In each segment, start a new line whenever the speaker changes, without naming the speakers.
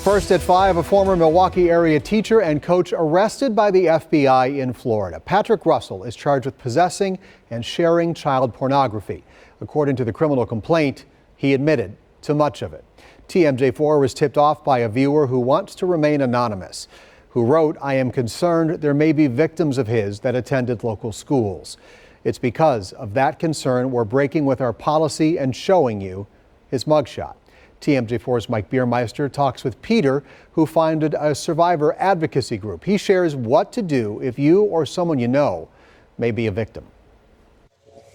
First at 5, a former Milwaukee area teacher and coach arrested by the FBI in Florida. Patrick Russell is charged with possessing and sharing child pornography. According to the criminal complaint, he admitted to much of it. TMJ4 was tipped off by a viewer who wants to remain anonymous, who wrote, "I am concerned there may be victims of his that attended local schools. It's because of that concern we're breaking with our policy and showing you his mugshot." TMJ4's Mike Biermeister talks with Peter, who founded a survivor advocacy group. He shares what to do if you or someone you know may be a victim.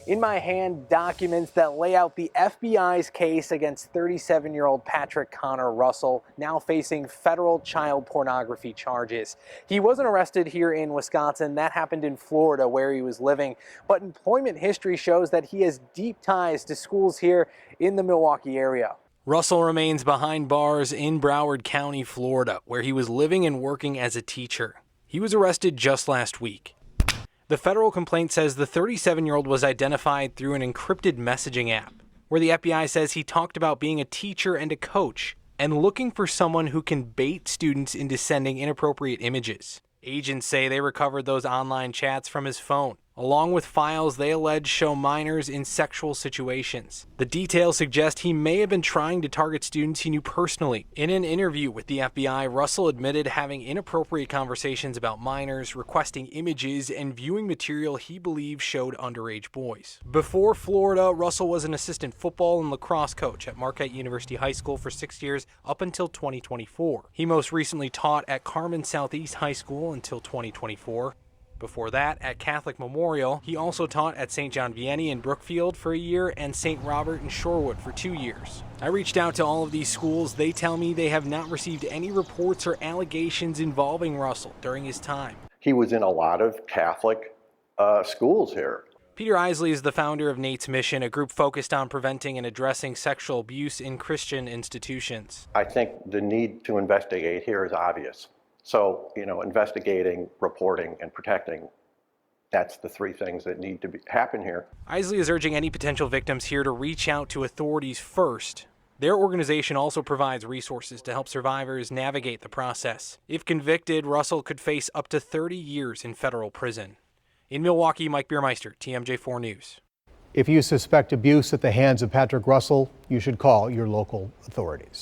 In my hand, documents that lay out the FBI's case against 37-year-old Patrick Conor Russell, now facing federal child pornography charges. He wasn't arrested here in Wisconsin. That happened in Florida, where he was living. But employment history shows that he has deep ties to schools here in the Milwaukee area. Russell remains behind bars in Broward County, Florida, where he was living and working as a teacher. He was arrested just last week. The federal complaint says the 37-year-old was identified through an encrypted messaging app, where the FBI says he talked about being a teacher and a coach and looking for someone who can bait students into sending inappropriate images. Agents say they recovered those online chats from his phone, along with files they allege show minors in sexual situations. The details suggest he may have been trying to target students he knew personally. In an interview with the FBI, Russell admitted having inappropriate conversations about minors, requesting images, and viewing material he believed showed underage boys. Before Florida, Russell was an assistant football and lacrosse coach at Marquette University High School for 6 years up until 2024. He most recently taught at Carmen Southeast High School until 2024. Before that, at Catholic Memorial, he also taught at St. John Vianney in Brookfield for a year and St. Robert in Shorewood for 2 years. I reached out to all of these schools. They tell me they have not received any reports or allegations involving Russell during his time.
He was in a lot of Catholic schools here.
Peter Isley is the founder of Nate's Mission, a group focused on preventing and addressing sexual abuse in Christian institutions.
I think the need to investigate here is obvious. So, investigating, reporting, and protecting, that's the three things that need to happen here.
Isley is urging any potential victims here to reach out to authorities first. Their organization also provides resources to help survivors navigate the process. If convicted, Russell could face up to 30 years in federal prison. In Milwaukee, Mike Biermeister, TMJ4 News.
If you suspect abuse at the hands of Patrick Russell, you should call your local authorities.